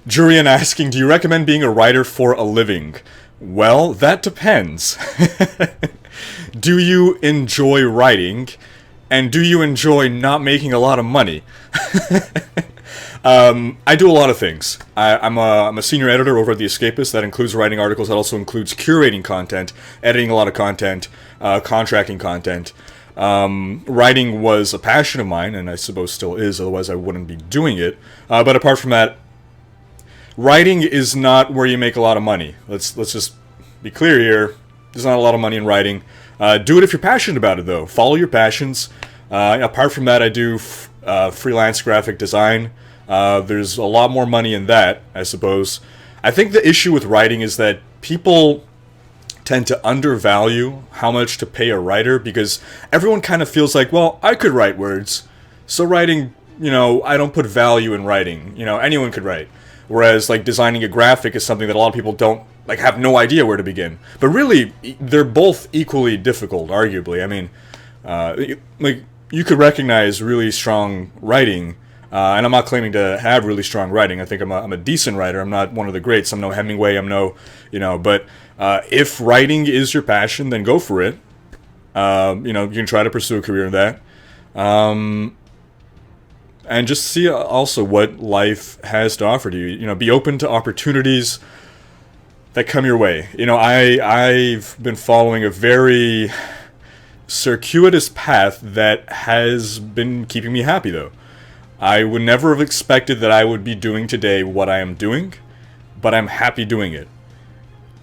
Jurian asking, do you recommend being a writer for a living? Well, that depends. Do you enjoy writing? And do you enjoy not making a lot of money? I do a lot of things. I'm a senior editor over at The Escapist. That includes writing articles. That also includes curating content, editing a lot of content, contracting content. Writing was a passion of mine, and I suppose still is, otherwise I wouldn't be doing it. But apart from that, writing is not where you make a lot of money. Let's just be clear here. There's not a lot of money in writing. Do it if you're passionate about it, though. Follow your passions. Apart from that, I do freelance graphic design. There's a lot more money in that, I suppose. I think the issue with writing is that people tend to undervalue how much to pay a writer, because everyone kind of feels like, well, I could write words, so writing, I don't put value in writing. Anyone could write. Whereas, like, designing a graphic is something that a lot of people don't, have no idea where to begin. But really, they're both equally difficult, arguably. I mean, you could recognize really strong writing, and I'm not claiming to have really strong writing. I think I'm a decent writer. I'm not one of the greats. I'm no Hemingway. I'm no, but if writing is your passion, then go for it. You can try to pursue a career in that. And just see also what life has to offer to you. Be open to opportunities that come your way. I've been following a very circuitous path that has been keeping me happy, though. I would never have expected that I would be doing today what I am doing, but I'm happy doing it.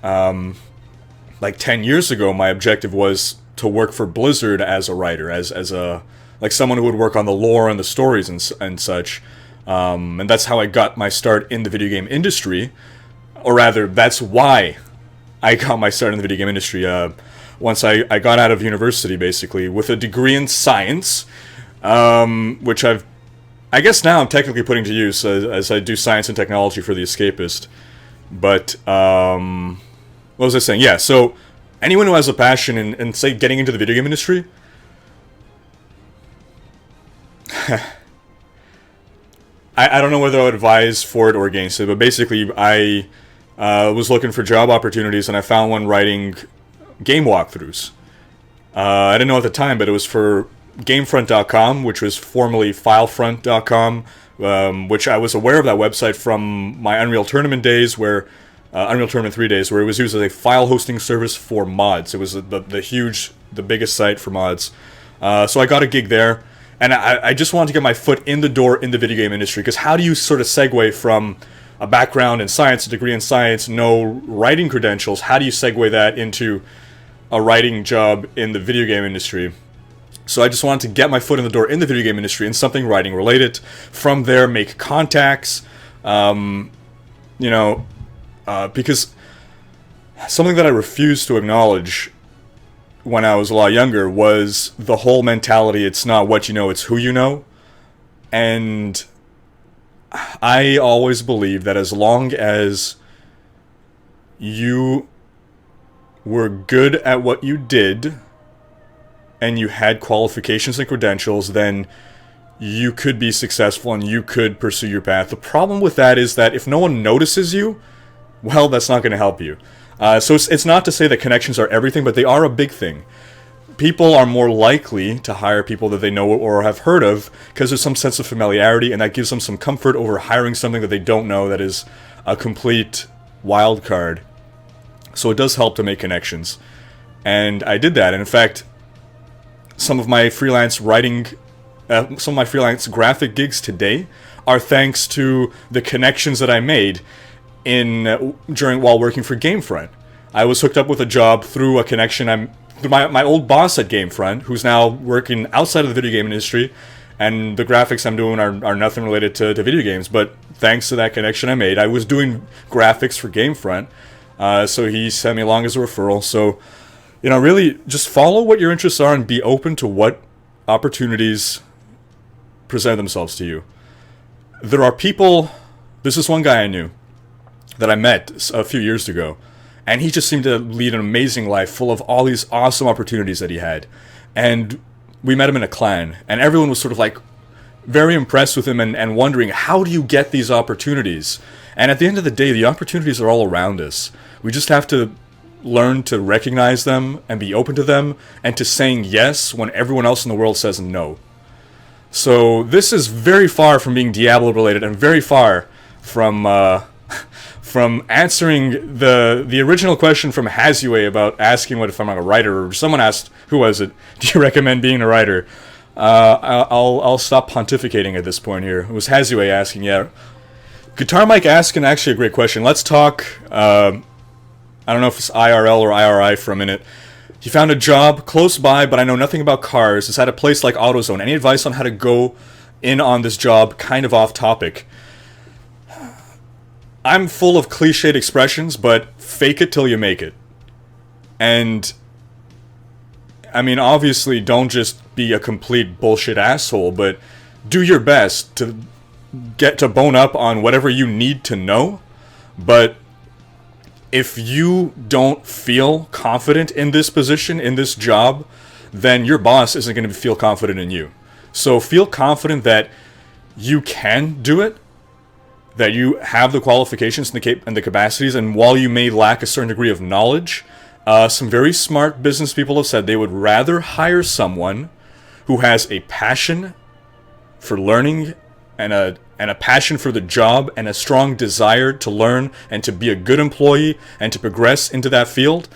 10 years ago, my objective was to work for Blizzard as a writer, as a someone who would work on the lore and the stories and such. And that's how I got my start in the video game industry. Or rather, that's why I got my start in the video game industry. Once I got out of university, basically, with a degree in science, which I guess now I'm technically putting to use as I do science and technology for The Escapist. But, what was I saying? Yeah, so anyone who has a passion in say, getting into the video game industry, I don't know whether I would advise for it or against it, but basically I was looking for job opportunities, and I found one writing game walkthroughs. I didn't know at the time, but it was for Gamefront.com, which was formerly Filefront.com, which I was aware of that website from my Unreal Tournament days, Unreal Tournament 3 days, where it was used as a file hosting service for mods. It was the biggest site for mods. So I got a gig there, and I just wanted to get my foot in the door in the video game industry, because how do you sort of segue from a background in science, a degree in science, no writing credentials, how do you segue that into a writing job in the video game industry? So I just wanted to get my foot in the door in the video game industry in something writing related. From there, make contacts, because something that I refused to acknowledge when I was a lot younger was the whole mentality, it's not what you know, it's who you know. And I always believed that as long as you were good at what you did, and you had qualifications and credentials, then you could be successful and you could pursue your path. The problem with that is that if no one notices you, well, that's not going to help you. So it's not to say that connections are everything, but they are a big thing. People are more likely to hire people that they know or have heard of because there's some sense of familiarity, and that gives them some comfort over hiring something that they don't know that is a complete wild card. So it does help to make connections. And I did that. And in fact, some of my freelance graphic gigs today are thanks to the connections that I made while working for Gamefront. I was hooked up with a job through a connection through my old boss at Gamefront, who's now working outside of the video game industry, and the graphics I'm doing are nothing related to video games, but thanks to that connection I made, I was doing graphics for Gamefront, so he sent me along as a referral. So really just follow what your interests are and be open to what opportunities present themselves to you. There are people, this is one guy I knew that I met a few years ago, and he just seemed to lead an amazing life full of all these awesome opportunities that he had. And we met him in a clan, and everyone was sort of like very impressed with him and wondering, how do you get these opportunities? And at the end of the day, the opportunities are all around us. We just have to learn to recognize them and be open to them and to saying yes when everyone else in the world says no. So this is very far from being Diablo related and very far from from answering the original question from Hasue about asking what if I'm a writer, or someone asked, who was it? Do you recommend being a writer? I'll stop pontificating at this point here. It was Hasue asking, yeah. Guitar Mike asking actually a great question. Let's talk, I don't know if it's IRL or IRI for a minute. He found a job close by, but I know nothing about cars. It's at a place like AutoZone. Any advice on how to go in on this job? Kind of off topic. I'm full of cliched expressions, but fake it till you make it. And, I mean, obviously, don't just be a complete bullshit asshole, but do your best to get to bone up on whatever you need to know. But if you don't feel confident in this position, in this job, then your boss isn't going to feel confident in you. So feel confident that you can do it, that you have the qualifications and the capacities, and while you may lack a certain degree of knowledge, some very smart business people have said they would rather hire someone who has a passion for learning and a passion for the job and a strong desire to learn and to be a good employee and to progress into that field,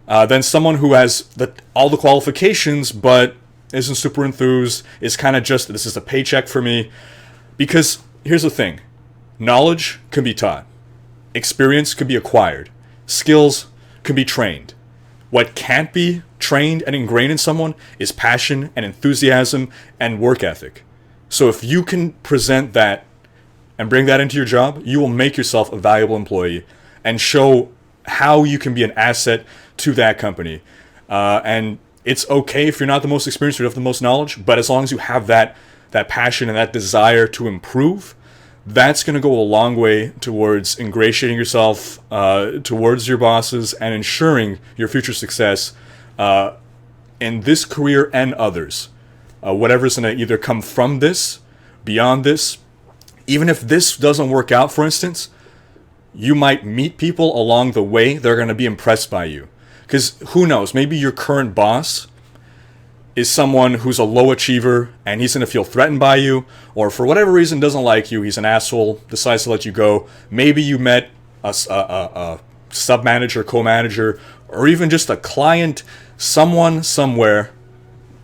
than someone who has all the qualifications but isn't super enthused, is kind of just, this is a paycheck for me. Because here's the thing. Knowledge can be taught. Experience can be acquired. Skills can be trained. What can't be trained and ingrained in someone is passion and enthusiasm and work ethic. So if you can present that and bring that into your job, you will make yourself a valuable employee and show how you can be an asset to that company. And it's okay if you're not the most experienced or you have the most knowledge, but as long as you have that passion and that desire to improve, that's going to go a long way towards ingratiating yourself towards your bosses and ensuring your future success in this career and others. Whatever's going to either come from this, beyond this. Even if this doesn't work out, for instance, you might meet people along the way that are going to be impressed by you. Because who knows, maybe your current boss is someone who's a low achiever and he's going to feel threatened by you, or for whatever reason doesn't like you, he's an asshole, decides to let you go. Maybe you met a sub-manager, co-manager, or even just a client, someone somewhere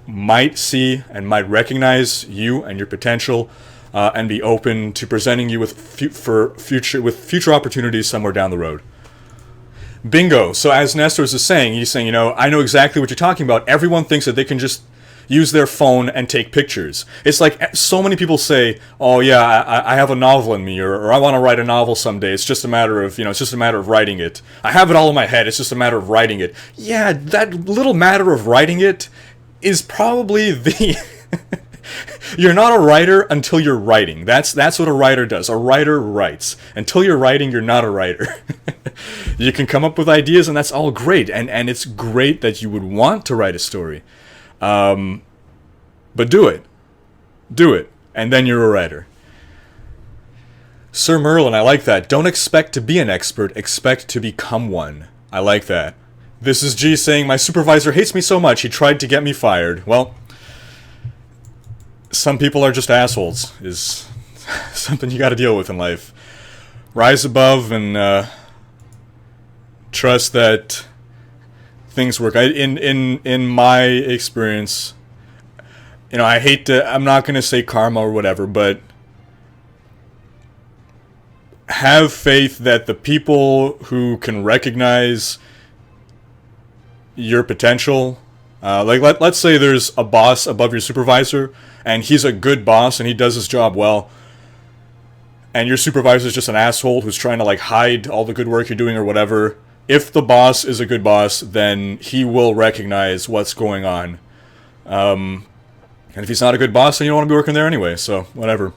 might see and might recognize you and your potential and be open to presenting you with future opportunities somewhere down the road. Bingo. So as Nestor is saying, he's saying, you know, I know exactly what you're talking about. Everyone thinks that they can just use their phone and take pictures. It's like so many people say, oh yeah, I have a novel in me, or I want to write a novel someday. It's just a matter of, it's just a matter of writing it. I have it all in my head. It's just a matter of writing it. Yeah, that little matter of writing it is probably the... You're not a writer until you're writing. That's what a writer does. A writer writes. Until you're writing, you're not a writer. You can come up with ideas, and that's all great. And it's great that you would want to write a story. But do it. Do it. And then you're a writer. Sir Merlin, I like that. Don't expect to be an expert. Expect to become one. I like that. This is G saying, my supervisor hates me so much, he tried to get me fired. Well... some people are just assholes, is something you gotta deal with in life. Rise above and trust that things work. In my experience, I hate to, I'm not gonna say karma or whatever, but have faith that the people who can recognize your potential, let's say there's a boss above your supervisor, and he's a good boss and he does his job well, and your supervisor is just an asshole who's trying to hide all the good work you're doing or whatever. If the boss is a good boss, then he will recognize what's going on. And if he's not a good boss, then you don't want to be working there anyway, so whatever.